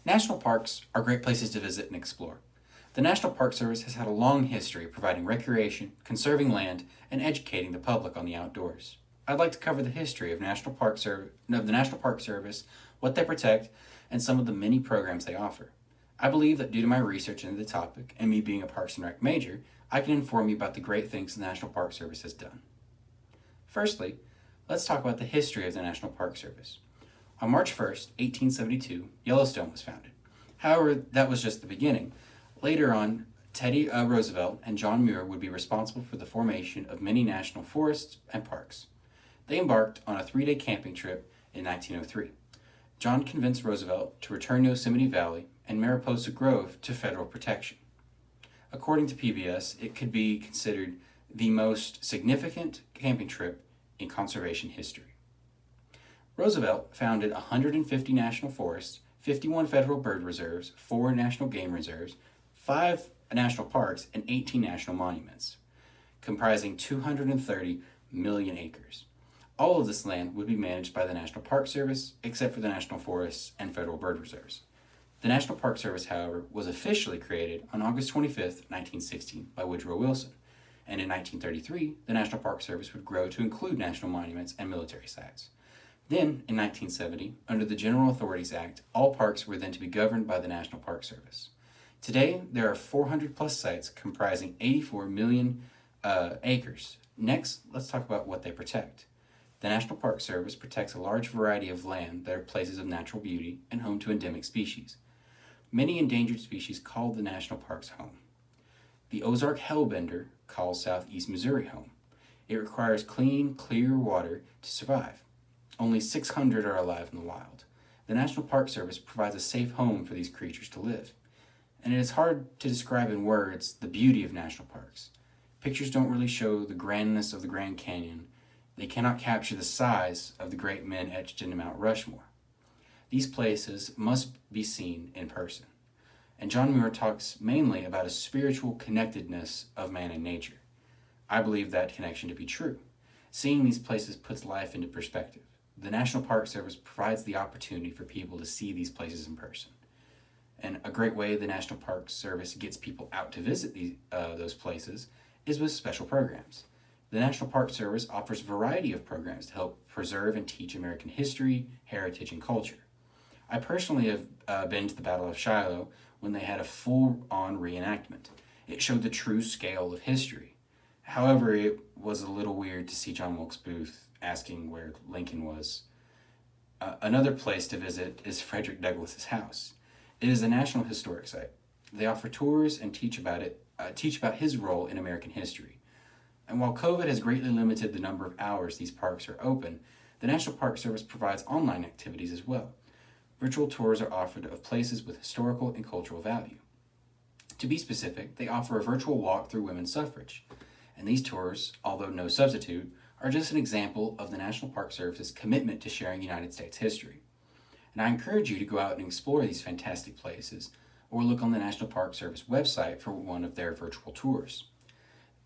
National parks are great places to visit and explore. The National Park Service has had a long history of providing recreation, conserving land, and educating the public on the outdoors. I'd like to cover the history of the National Park Service, what they protect, and some of the many programs they offer. I believe that due to my research into the topic and me being a Parks and Rec major, I can inform you about the great things the National Park Service has done. Firstly, let's talk about the history of the National Park Service. On March 1st, 1872, Yellowstone was founded. However, that was just the beginning. Later on, Teddy Roosevelt and John Muir would be responsible for the formation of many national forests and parks. They embarked on a 3-day camping trip in 1903. John convinced Roosevelt to return Yosemite Valley and Mariposa Grove to federal protection. According to PBS, it could be considered the most significant camping trip in conservation history. Roosevelt founded 150 national forests, 51 federal bird reserves, 4 national game reserves, 5 national parks, and 18 national monuments, comprising 230 million acres. All of this land would be managed by the National Park Service, except for the national forests and federal bird reserves. The National Park Service, however, was officially created on August 25, 1916, by Woodrow Wilson, and in 1933, the National Park Service would grow to include national monuments and military sites. Then, in 1970, under the General Authorities Act, all parks were then to be governed by the National Park Service. Today, there are 400 plus sites comprising 84 million acres. Next, let's talk about what they protect. The National Park Service protects a large variety of land that are places of natural beauty and home to endemic species. Many endangered species call the national parks home. The Ozark hellbender calls southeast Missouri home. It requires clean, clear water to survive. Only 600 are alive in the wild. The National Park Service provides a safe home for these creatures to live. And it is hard to describe in words the beauty of national parks. Pictures don't really show the grandness of the Grand Canyon. They cannot capture the size of the great men etched into Mount Rushmore. These places must be seen in person. And John Muir talks mainly about a spiritual connectedness of man and nature. I believe that connection to be true. Seeing these places puts life into perspective. The National Park Service provides the opportunity for people to see these places in person. And a great way the National Park Service gets people out to visit those places is with special programs. The National Park Service offers a variety of programs to help preserve and teach American history, heritage, and culture. I personally have been to the Battle of Shiloh when they had a full-on reenactment. It showed the true scale of history. However, it was a little weird to see John Wilkes Booth asking where Lincoln was. Another place to visit is Frederick Douglass's house. It is a National Historic Site. They offer tours and teach about his role in American history. And while COVID has greatly limited the number of hours these parks are open, the National Park Service provides online activities as well. Virtual tours are offered of places with historical and cultural value. To be specific, they offer a virtual walk through women's suffrage. And these tours, although no substitute, are just an example of the National Park Service's commitment to sharing United States history. And I encourage you to go out and explore these fantastic places, or look on the National Park Service website for one of their virtual tours.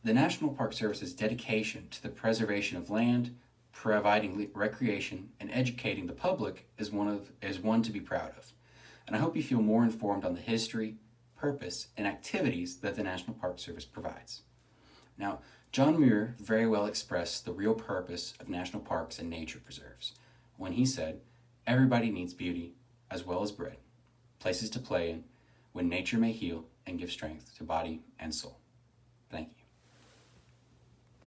The National Park Service's dedication to the preservation of land, providing recreation, and educating the public is one to be proud of. And I hope you feel more informed on the history, purpose, and activities that the National Park Service provides. Now, John Muir very well expressed the real purpose of national parks and nature preserves when he said, "Everybody needs beauty as well as bread, places to play in, when nature may heal and give strength to body and soul." Thank you.